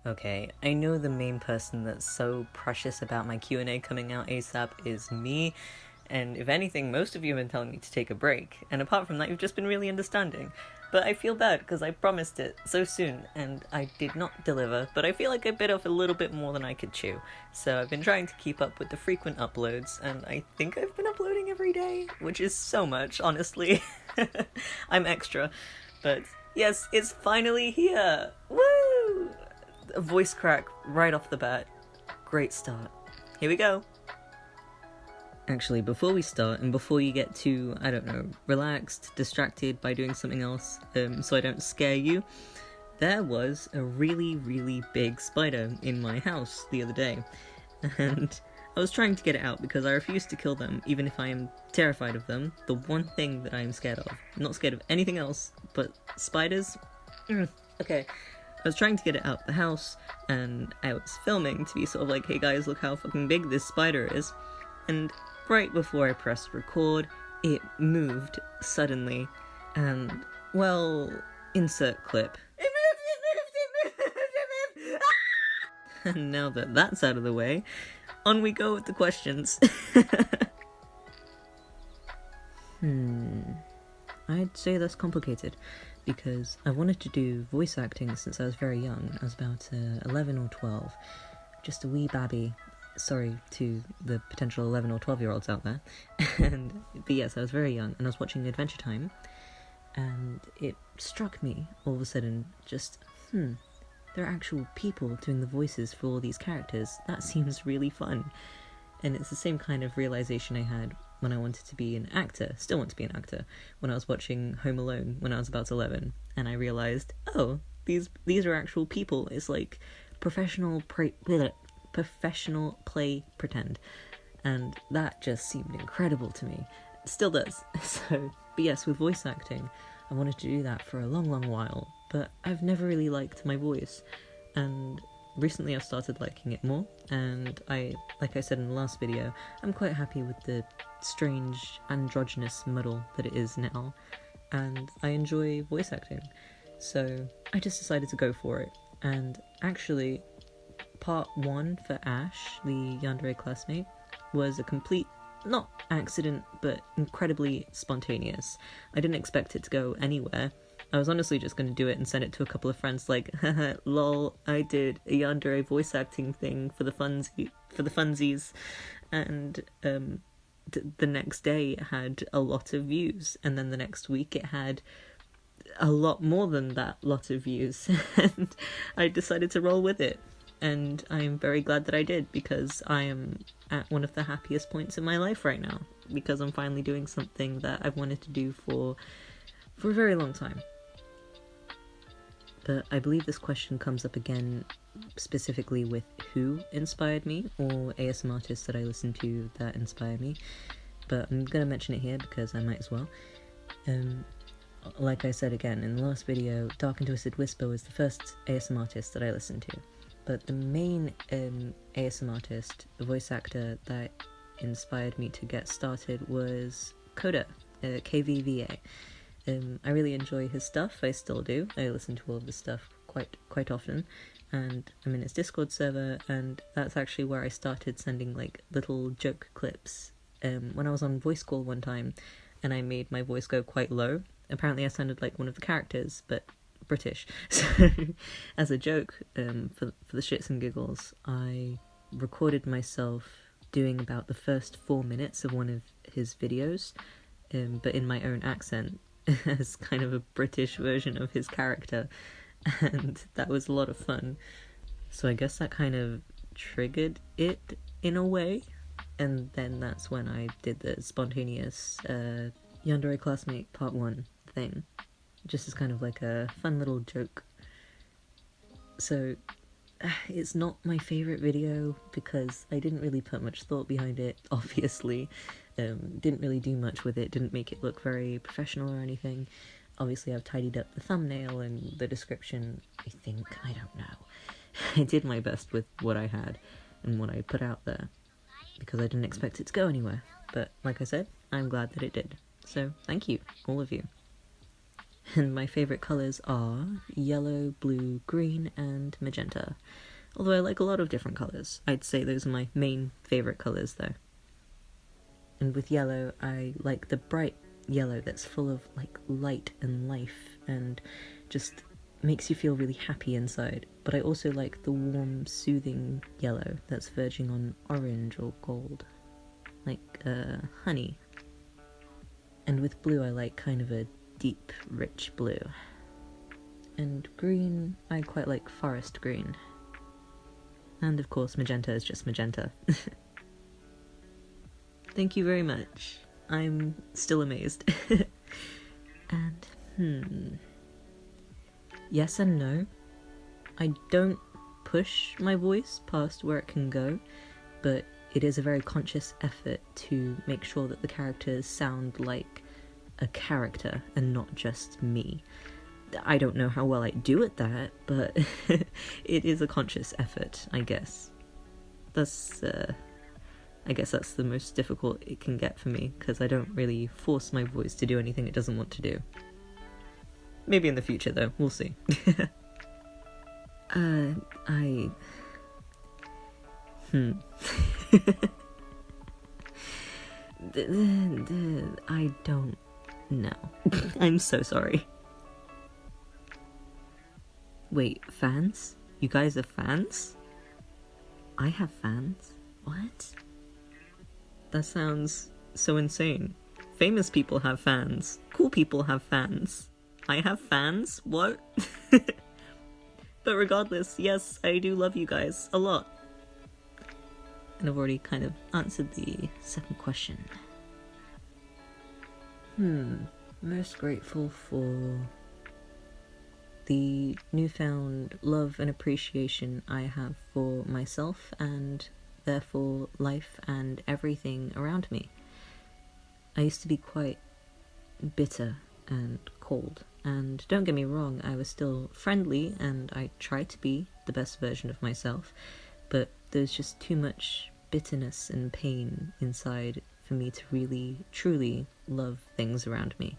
Okay, I know the main person that's so precious about my Q&A coming out ASAP is me, and if anything, most of you have been telling me to take a break, and apart from that, you've just been really understanding. But I feel bad because I promised it so soon, and I did not deliver, but I feel like I bit off a little bit more than I could chew. So I've been trying to keep up with the frequent uploads, and I think I've been uploading every day, which is so much, honestly. I'm extra. But yes, it's finally here! Woo! A voice crack right off the bat. Great start. Here we go. Actually, before we start, and before you get too, I don't know, relaxed, distracted by doing something else, so I don't scare you, there was a really, really big spider in my house the other day. And I was trying to get it out because I refuse to kill them, even if I am terrified of them. The one thing that I am scared of. I'm not scared of anything else, but spiders? Okay. I was trying to get it out the house, and I was filming to be sort of like, hey guys, look how fucking big this spider is. And right before I pressed record, it moved suddenly, and, well, insert clip. It moved! And now that that's out of the way, on we go with the questions. I'd say that's complicated, because I wanted to do voice acting since I was very young. I was about 11 or 12, just a wee babby. Sorry to the potential 11 or 12-year-olds out there. But yes, I was very young, and I was watching Adventure Time, and it struck me all of a sudden, just, there are actual people doing the voices for all these characters. That seems really fun. And it's the same kind of realization I had when I wanted to be an actor, still want to be an actor, when I was watching Home Alone when I was about 11, and I realized, oh, these are actual people. It's like professional play pretend, and that just seemed incredible to me. It still does. So, but yes, with voice acting, I wanted to do that for a long, long while, but I've never really liked my voice, and recently I've started liking it more, and like I said in the last video, I'm quite happy with the strange androgynous muddle that it is now, and I enjoy voice acting, so I just decided to go for it. And actually, part 1 for Ash, the yandere classmate, was a complete, not accident, but incredibly spontaneous. I didn't expect it to go anywhere. I was honestly just going to do it and send it to a couple of friends like, haha, lol, I did a yandere voice acting thing for the funsies, and the next day it had a lot of views, and then the next week it had a lot more than that lot of views, and I decided to roll with it. And I'm very glad that I did, because I am at one of the happiest points in my life right now, because I'm finally doing something that I've wanted to do for a very long time. But I believe this question comes up again specifically with who inspired me, or ASM artists that I listen to that inspire me, but I'm going to mention it here because I might as well. Like I said again in the last video, Dark and Twisted Whisper was the first ASM artist that I listened to, but the main ASM artist, the voice actor that inspired me to get started was Coda, KVVA. I really enjoy his stuff. I still do. I listen to all of his stuff quite often, and I'm in his Discord server, and that's actually where I started sending like little joke clips. When I was on voice call one time, and I made my voice go quite low. Apparently I sounded like one of the characters, but British. So as a joke, for the shits and giggles, I recorded myself doing about the first 4 minutes of one of his videos, but in my own accent, as kind of a British version of his character, and that was a lot of fun. So I guess that kind of triggered it in a way, and then that's when I did the spontaneous yandere classmate part 1 thing, just as kind of like a fun little joke. So it's not my favourite video because I didn't really put much thought behind it, obviously. Didn't really do much with it, didn't make it look very professional or anything. Obviously I've tidied up the thumbnail and the description, I think, I don't know. I did my best with what I had and what I put out there, because I didn't expect it to go anywhere. But like I said, I'm glad that it did. So thank you, all of you. and my favourite colours are yellow, blue, green and magenta. Although I like a lot of different colours. I'd say those are my main favourite colours though. And with yellow, I like the bright yellow that's full of like light and life and just makes you feel really happy inside. But I also like the warm, soothing yellow that's verging on orange or gold, like honey. And with blue, I like kind of a deep, rich blue. And green, I quite like forest green. And of course, magenta is just magenta. Thank you very much. I'm still amazed. And, yes and no. I don't push my voice past where it can go, but it is a very conscious effort to make sure that the characters sound like a character and not just me. I don't know how well I do at that, but it is a conscious effort, I guess. I guess that's the most difficult it can get for me, because I don't really force my voice to do anything it doesn't want to do. Maybe in the future, though. We'll see. I don't know. I'm so sorry. Wait, fans? You guys are fans? I have fans? What? That sounds so insane. Famous people have fans. Cool people have fans. I have fans? What? But regardless, yes, I do love you guys a lot. And I've already kind of answered the second question. Most grateful for the newfound love and appreciation I have for myself and therefore life and everything around me. I used to be quite bitter and cold, and don't get me wrong, I was still friendly and I tried to be the best version of myself, but there's just too much bitterness and pain inside for me to really, truly love things around me.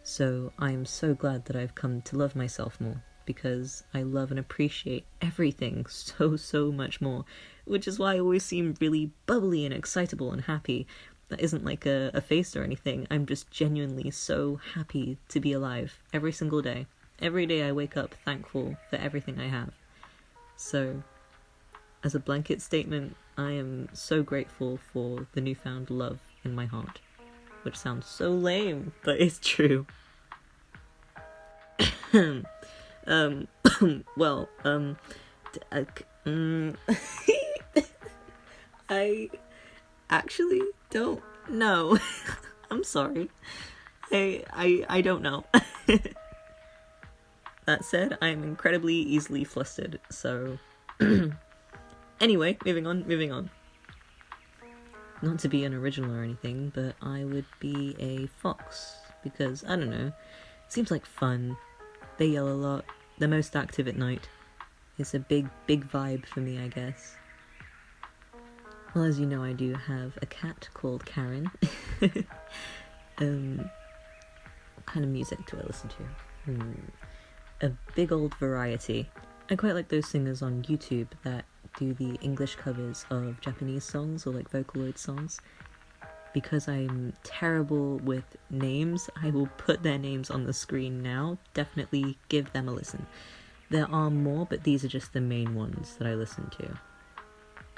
So I'm so glad that I've come to love myself more, because I love and appreciate everything so much more, which is why I always seem really bubbly and excitable and happy. That isn't like a face or anything. I'm just genuinely so happy to be alive every single day. Every day I wake up thankful for everything I have. So, as a blanket statement, I am so grateful for the newfound love in my heart. Which sounds so lame, but it's true. I actually don't know. I'm sorry. I don't know. That said, I'm incredibly easily flustered, so... Anyway, moving on. Not to be unoriginal or anything, but I would be a fox, because, I don't know, it seems like fun. They yell a lot, they're most active at night. It's a big vibe for me, I guess. Well, as you know, I do have a cat called Karen. What kind of music do I listen to? A big old variety. I quite like those singers on YouTube that do the English covers of Japanese songs or like Vocaloid songs. Because I'm terrible with names, I will put their names on the screen now. Definitely give them a listen. There are more, but these are just the main ones that I listen to.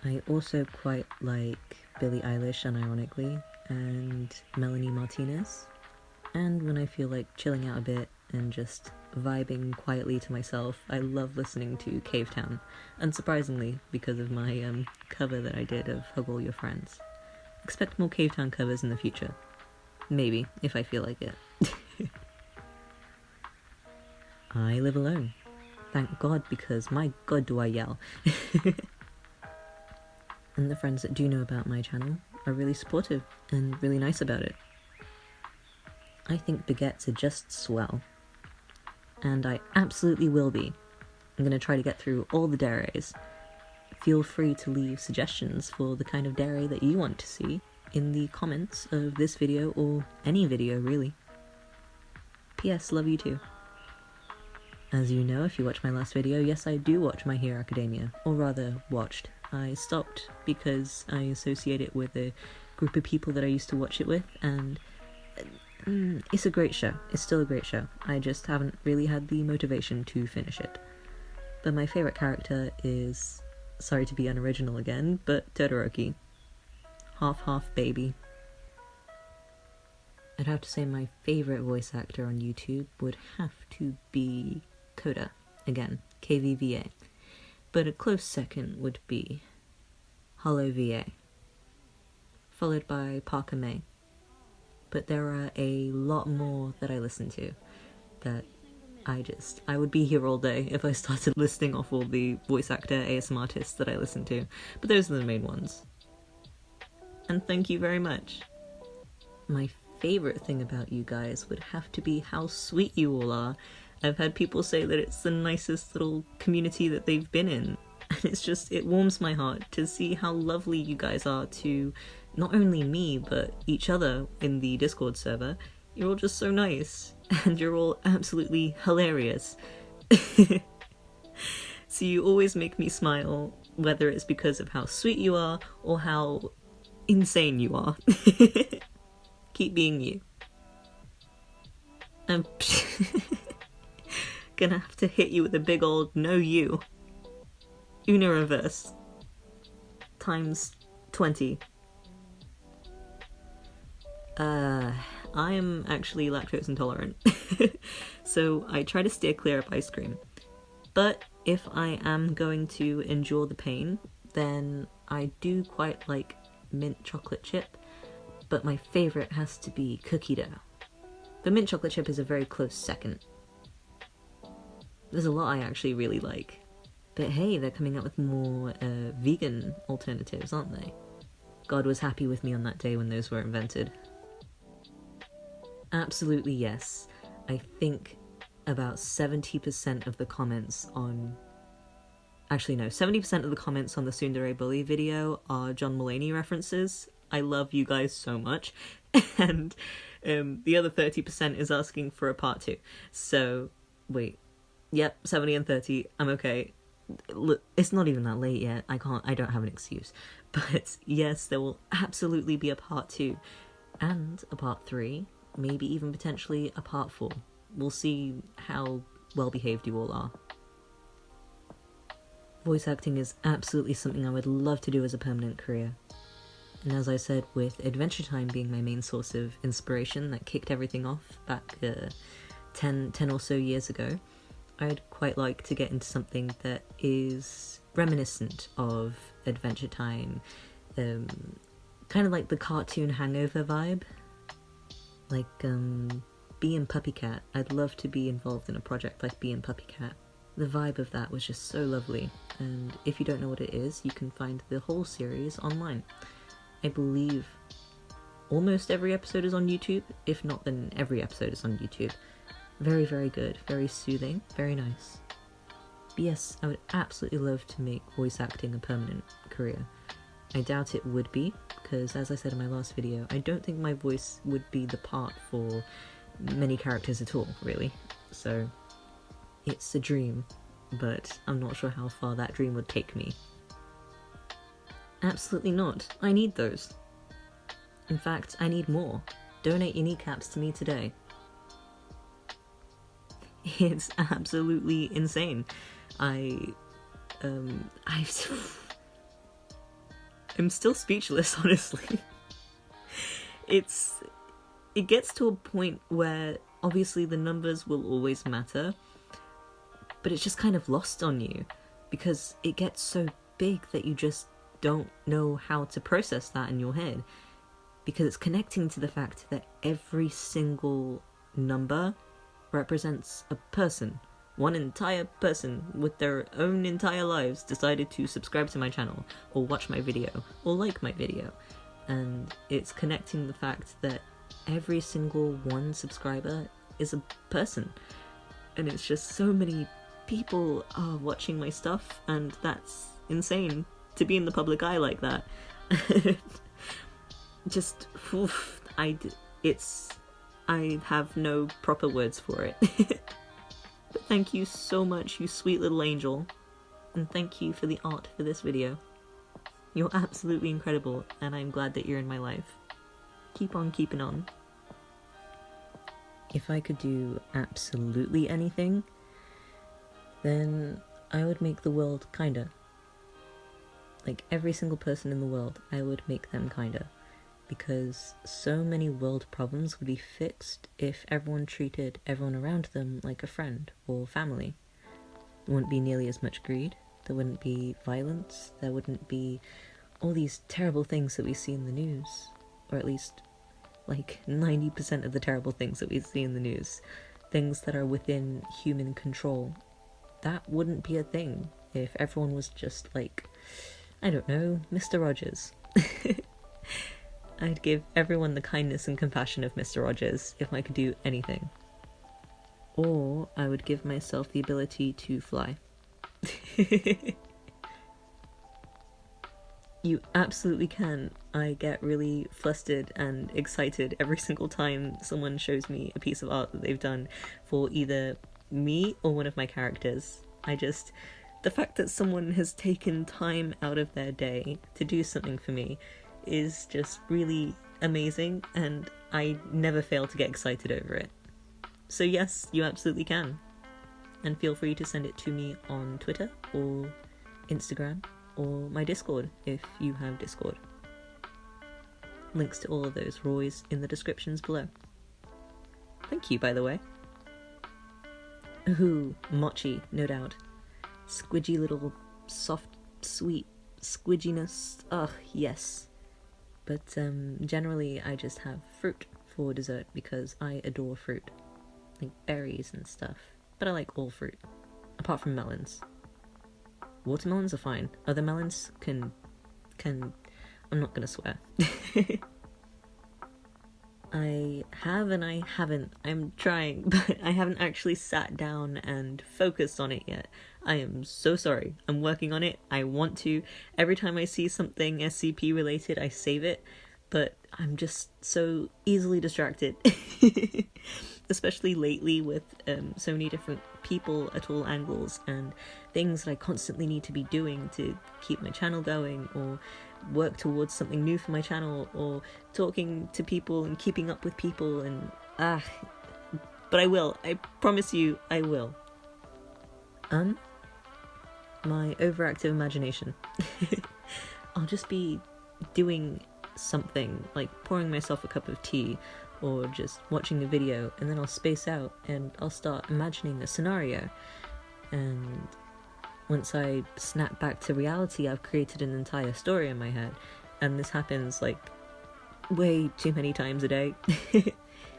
I also quite like Billie Eilish, unironically, and Melanie Martinez. And when I feel like chilling out a bit and just vibing quietly to myself, I love listening to Cave Town, unsurprisingly because of my cover that I did of Hug All Your Friends. Expect more Cave Town covers in the future. Maybe, if I feel like it. I live alone. Thank God, because my God do I yell. And the friends that do know about my channel are really supportive and really nice about it. I think baguettes are just swell. And I absolutely will be. I'm going to try to get through all the dares. Feel free to leave suggestions for the kind of dare that you want to see in the comments of this video or any video really. Peace. P.S. Love you too. As you know, if you watched my last video, yes, I do watch My Hero Academia. Or rather, watched. I stopped because I associate it with a group of people that I used to watch it with, and it's a great show. It's still a great show. I just haven't really had the motivation to finish it. But my favourite character is, sorry to be unoriginal again, but Todoroki. Half babey. I'd have to say my favourite voice actor on YouTube would have to be Coda, again, KVVA. But a close second would be Hollow VA, followed by Parker May. But there are a lot more that I listen to that I would be here all day if I started listing off all the voice actor ASM artists that I listen to, but those are the main ones. And thank you very much. My favourite thing about you guys would have to be how sweet you all are. I've had people say that it's the nicest little community that they've been in, and it warms my heart to see how lovely you guys are to not only me, but each other in the Discord server. You're all just so nice, and you're all absolutely hilarious. So you always make me smile, whether it's because of how sweet you are, or how insane you are. Keep being you. I'm gonna have to hit you with a big old no you. Una reverse. Times 20. I am actually lactose intolerant, so I try to steer clear of ice cream. But if I am going to endure the pain, then I do quite like mint chocolate chip, but my favourite has to be cookie dough. The mint chocolate chip is a very close second. There's a lot I actually really like. But hey, they're coming out with more vegan alternatives, aren't they? God was happy with me on that day when those were invented. Absolutely yes. I think about 70% of the comments on... Actually no, 70% of the comments on the Tsundere Bully video are John Mulaney references. I love you guys so much. And the other 30% is asking for a part 2. So, wait. Yep, 70 and 30, I'm okay. Look, it's not even that late yet. I don't have an excuse. But yes, there will absolutely be a part 2. And a part 3. Maybe even potentially a part 4. We'll see how well behaved you all are. Voice acting is absolutely something I would love to do as a permanent career. And as I said, with Adventure Time being my main source of inspiration that kicked everything off back 10 or so years ago, I'd quite like to get into something that is reminiscent of Adventure Time, kind of like the cartoon Hangover vibe, like Bee and Puppycat. I'd love to be involved in a project like Bee and Puppycat. The vibe of that was just so lovely, and if you don't know what it is, you can find the whole series online. I believe almost every episode is on YouTube, if not then every episode is on YouTube. Very, very good, very soothing, very nice. But yes, I would absolutely love to make voice acting a permanent career. I doubt it would be, because as I said in my last video, I don't think my voice would be the part for many characters at all, really. So, it's a dream, but I'm not sure how far that dream would take me. Absolutely not. I need those. In fact, I need more. Donate your kneecaps to me today. It's absolutely insane. I'm still speechless, honestly. It gets to a point where obviously the numbers will always matter, but it's just kind of lost on you because it gets so big that you just don't know how to process that in your head, because it's connecting to the fact that every single number represents a person. One entire person with their own entire lives decided to subscribe to my channel, or watch my video, or like my video. And it's connecting the fact that every single one subscriber is a person. And it's just so many people are watching my stuff, and that's insane to be in the public eye like that. Just, oof, I have no proper words for it. But thank you so much, you sweet little angel. And thank you for the art for this video. You're absolutely incredible, and I'm glad that you're in my life. Keep on keeping on. If I could do absolutely anything, then I would make the world kinder. Like, every single person in the world, I would make them kinder. Because so many world problems would be fixed if everyone treated everyone around them like a friend or family. There wouldn't be nearly as much greed, there wouldn't be violence, there wouldn't be all these terrible things that we see in the news. Or at least, like, 90% of the terrible things that we see in the news. Things that are within human control. That wouldn't be a thing if everyone was just like, I don't know, Mr. Rogers. I'd give everyone the kindness and compassion of Mr. Rogers if I could do anything. Or I would give myself the ability to fly. You absolutely can. I get really flustered and excited every single time someone shows me a piece of art that they've done for either me or one of my characters. The fact that someone has taken time out of their day to do something for me is just really amazing, and I never fail to get excited over it. So yes, you absolutely can. And feel free to send it to me on Twitter or Instagram or my Discord if you have Discord. Links to all of those are always in the descriptions below. Thank you, by the way. Ooh, mochi, no doubt. Squidgy little soft, sweet squidginess. Ugh, yes. But generally I just have fruit for dessert because I adore fruit. Like berries and stuff. But I like all fruit. Apart from melons. Watermelons are fine. Other melons can I'm not gonna swear. I have and I haven't. I'm trying, but I haven't actually sat down and focused on it yet. I am so sorry. I'm working on it. I want to. Every time I see something SCP related, I save it, but I'm just so easily distracted. Especially lately with so many different people at all angles and things that I constantly need to be doing to keep my channel going, or work towards something new for my channel, or talking to people and keeping up with people, and but I will. I promise you I will. My overactive imagination. I'll just be doing something, like pouring myself a cup of tea, or just watching a video, and then I'll space out and I'll start imagining a scenario, and once I snap back to reality, I've created an entire story in my head. And this happens like way too many times a day.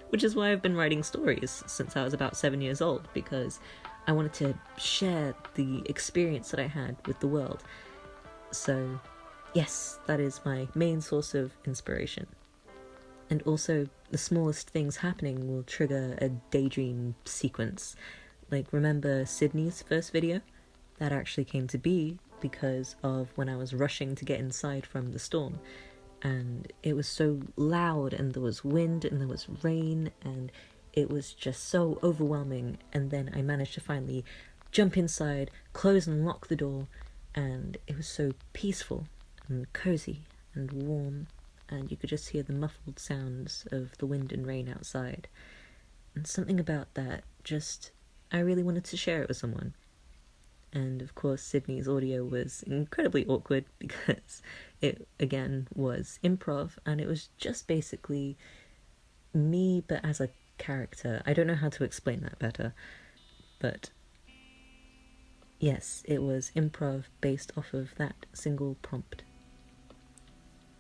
Which is why I've been writing stories since I was about 7 years old, because I wanted to share the experience that I had with the world. So yes, that is my main source of inspiration. And also, the smallest things happening will trigger a daydream sequence. Like, remember Sydney's first video? That actually came to be because of when I was rushing to get inside from the storm. And it was so loud, and there was wind, and there was rain, and it was just so overwhelming. And then I managed to finally jump inside, close and lock the door, and it was so peaceful and cozy and warm, and you could just hear the muffled sounds of the wind and rain outside. And something about that I really wanted to share it with someone. And of course Sydney's audio was incredibly awkward because it, again, was improv, and it was just basically me but as a character. I don't know how to explain that better, but yes, it was improv based off of that single prompt.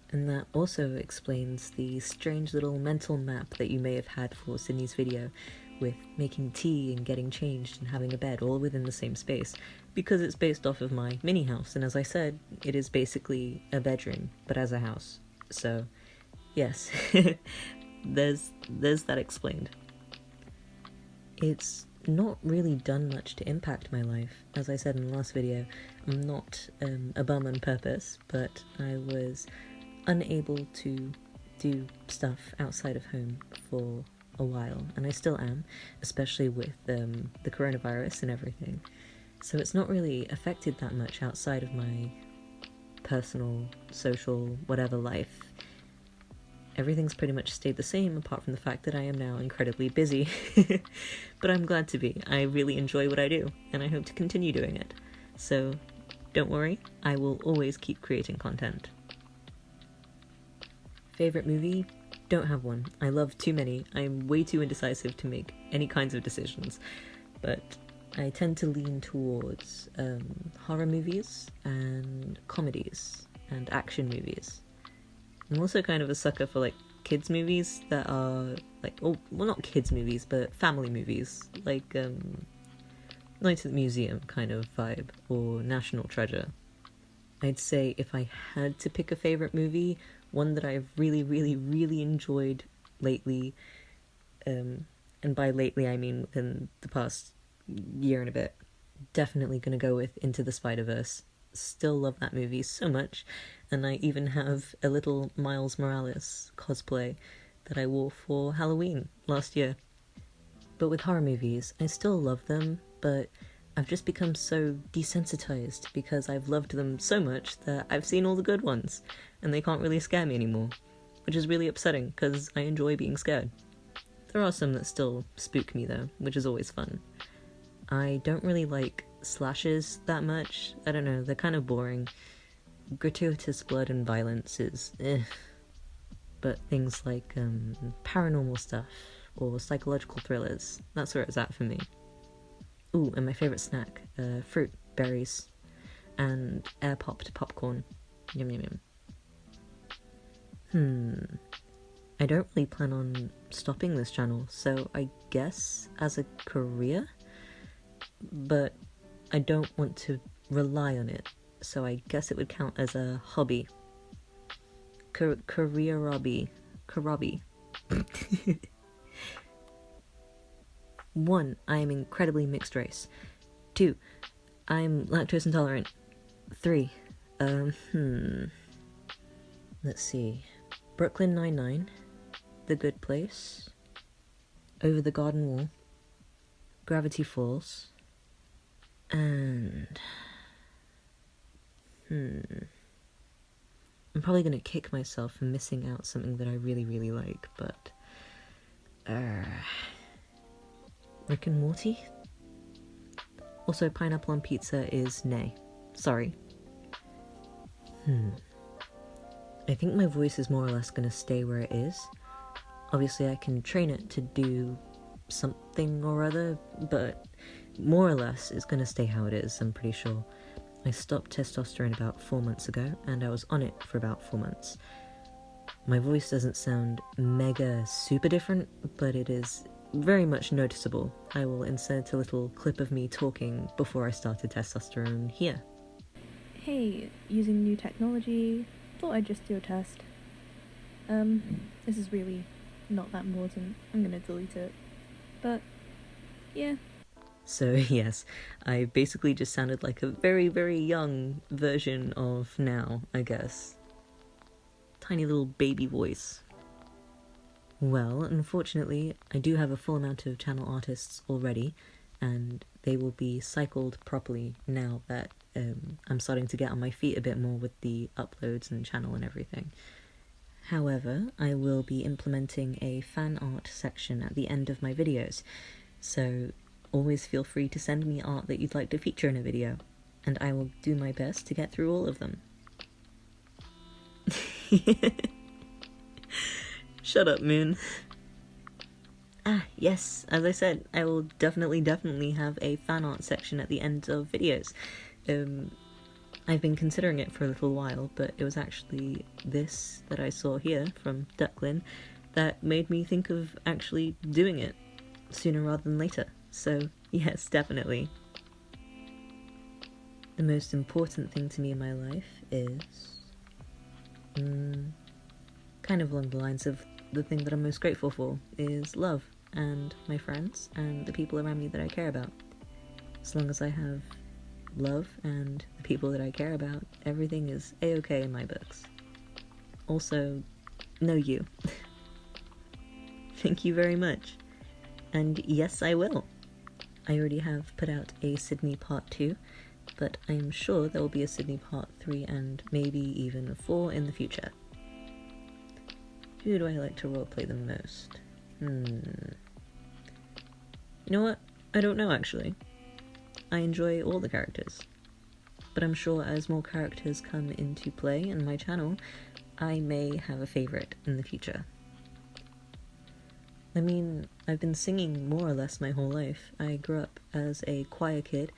And that also explains the strange little mental map that you may have had for Sydney's video, with making tea and getting changed and having a bed all within the same space, because it's based off of my mini house, and as I said, it is basically a bedroom, but as a house. So, yes, there's that explained. It's not really done much to impact my life. As I said in the last video, I'm not a bum on purpose, but I was unable to do stuff outside of home for a while, and I still am, especially with the coronavirus and everything. So it's not really affected that much outside of my personal, social, whatever life. Everything's pretty much stayed the same, apart from the fact that I am now incredibly busy. But I'm glad to be. I really enjoy what I do, and I hope to continue doing it. So don't worry, I will always keep creating content. Favourite movie? Don't have one. I love too many. I'm way too indecisive to make any kinds of decisions. But I tend to lean towards horror movies and comedies and action movies. I'm also kind of a sucker for like kids movies that are like, well not kids movies, but family movies, like Night at the Museum kind of vibe, or National Treasure. I'd say if I had to pick a favourite movie, one that I've really, really, really enjoyed lately, and by lately I mean within the past year and a bit, definitely gonna go with Into the Spider-Verse. Still love that movie so much, and I even have a little Miles Morales cosplay that I wore for Halloween last year. But with horror movies, I still love them, but I've just become so desensitized because I've loved them so much that I've seen all the good ones, and they can't really scare me anymore, which is really upsetting because I enjoy being scared. There are some that still spook me though, which is always fun. I don't really like slashes that much. I don't know, they're kind of boring. Gratuitous blood and violence is but things like paranormal stuff or psychological thrillers, that's where it's at for me. Ooh, and my favourite snack, fruit, berries, and air-popped popcorn. Yum yum yum. I don't really plan on stopping this channel, so I guess as a career, but I don't want to rely on it, so I guess it would count as a hobby. Career hobby. Karabi. 1. I am incredibly mixed race. 2. I'm lactose intolerant. 3. Let's see. Brooklyn Nine-Nine, The Good Place, Over the Garden Wall, Gravity Falls, and I'm probably gonna kick myself for missing out something that I really, really like, but Rick and Morty? Also, pineapple on pizza is nay. Sorry. I think my voice is more or less gonna stay where it is. Obviously I can train it to do something or other, but more or less it's gonna stay how it is, I'm pretty sure. I stopped testosterone about 4 months ago, and I was on it for about 4 months. My voice doesn't sound mega super different, but it is very much noticeable. I will insert a little clip of me talking before I started testosterone here. Hey, using new technology, thought I'd just do a test. This is really not that important. I'm gonna delete it. But, yeah. So yes, I basically just sounded like a very, very young version of now, I guess. Tiny little baby voice. Well, unfortunately, I do have a full amount of channel artists already, and they will be cycled properly now that I'm starting to get on my feet a bit more with the uploads and channel and everything. However, I will be implementing a fan art section at the end of my videos, so always feel free to send me art that you'd like to feature in a video, and I will do my best to get through all of them. Shut up, Moon. Yes, as I said, I will definitely have a fan art section at the end of videos. I've been considering it for a little while, but it was actually this that I saw here from Ducklin that made me think of actually doing it sooner rather than later. So yes, definitely. The most important thing to me in my life is kind of along the lines of the thing that I'm most grateful for is love, and my friends and the people around me that I care about. As long as I have love and the people that I care about, everything is a-okay in my books. Also, no you. Thank you very much. And yes, I will. I already have put out a Sydney Part 2, but I'm sure there will be a Sydney Part 3 and maybe even a 4 in the future. Who do I like to roleplay the most? You know what? I don't know, actually. I enjoy all the characters. But I'm sure as more characters come into play in my channel, I may have a favourite in the future. I mean, I've been singing more or less my whole life. I grew up as a choir kid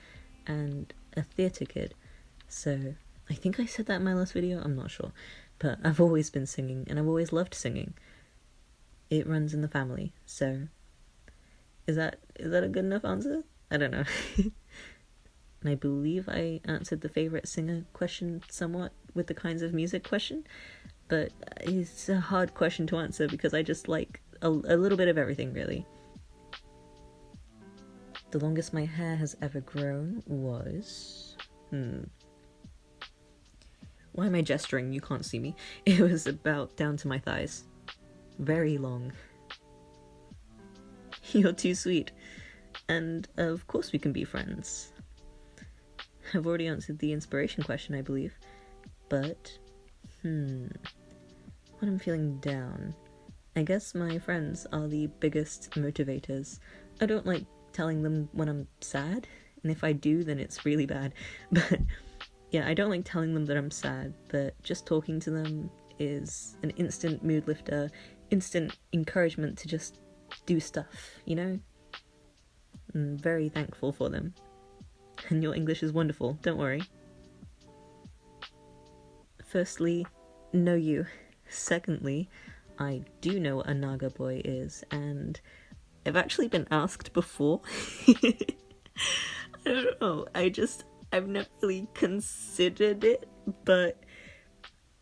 and a theatre kid, so I think I said that in my last video, I'm not sure. But I've always been singing, and I've always loved singing. It runs in the family, so... Is that a good enough answer? I don't know. And I believe I answered the favourite singer question somewhat with the kinds of music question, but it's a hard question to answer because I just like a little bit of everything, really. The longest my hair has ever grown was... Why am I gesturing? You can't see me. It was about down to my thighs. Very long. You're too sweet. And of course we can be friends. I've already answered the inspiration question, I believe. But, when I'm feeling down, I guess my friends are the biggest motivators. I don't like telling them when I'm sad, and if I do, then it's really bad. But yeah, I don't like telling them that I'm sad, but just talking to them is an instant mood lifter, instant encouragement to just do stuff, you know? I'm very thankful for them. And your English is wonderful, don't worry. Firstly, know you. Secondly, I do know what a Naga boy is, and I've actually been asked before. I don't know, I've never really considered it, but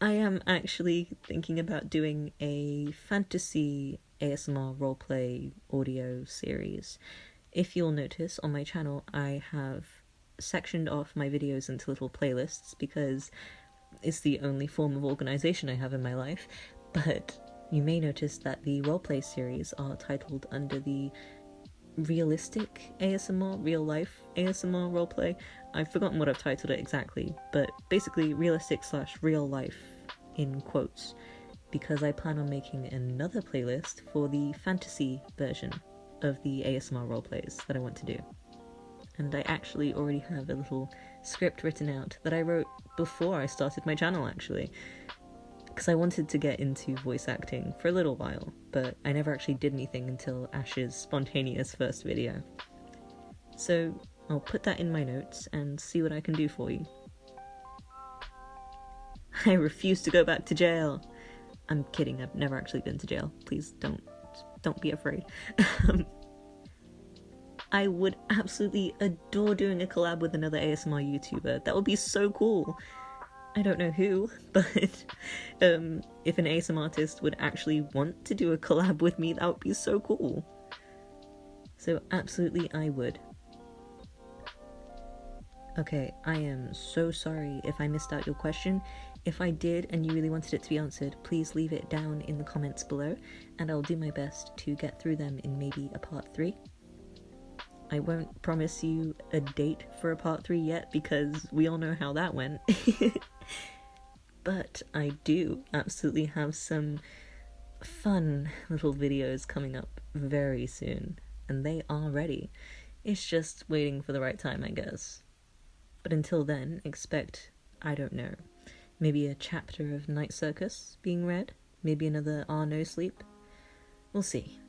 I am actually thinking about doing a fantasy ASMR roleplay audio series. If you'll notice, on my channel I have sectioned off my videos into little playlists because it's the only form of organisation I have in my life, but you may notice that the roleplay series are titled under the realistic ASMR, real life ASMR roleplay. I've forgotten what I've titled it exactly, but basically realistic / real life in quotes, because I plan on making another playlist for the fantasy version of the ASMR roleplays that I want to do. And I actually already have a little script written out that I wrote before I started my channel, actually, because I wanted to get into voice acting for a little while, but I never actually did anything until Ash's spontaneous first video. So I'll put that in my notes and see what I can do for you. I refuse to go back to jail. I'm kidding, I've never actually been to jail. Please don't be afraid. I would absolutely adore doing a collab with another ASMR YouTuber. That would be so cool. I don't know who, but if an ASMR artist would actually want to do a collab with me, that would be so cool. So absolutely I would. Okay, I am so sorry if I missed out your question. If I did and you really wanted it to be answered, please leave it down in the comments below and I'll do my best to get through them in maybe a part 3. I won't promise you a date for a part 3 yet because we all know how that went. But I do absolutely have some fun little videos coming up very soon, and they are ready. It's just waiting for the right time, I guess. But until then, expect, I don't know, maybe a chapter of Night Circus being read, maybe another No Sleep. We'll see.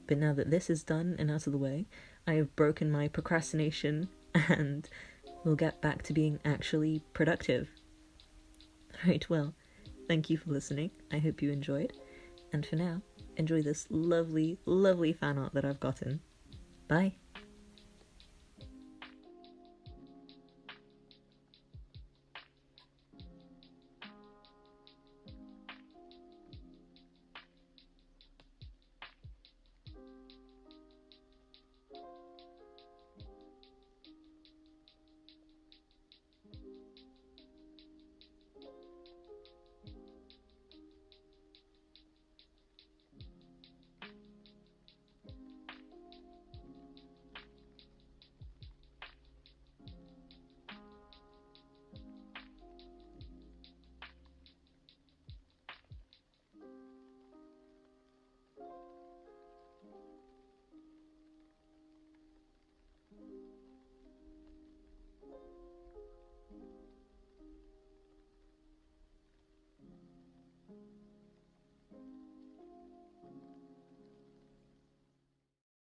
But now that this is done and out of the way, I have broken my procrastination and we'll get back to being actually productive. Right, well, thank you for listening. I hope you enjoyed. And for now, enjoy this lovely, lovely fan art that I've gotten. Bye.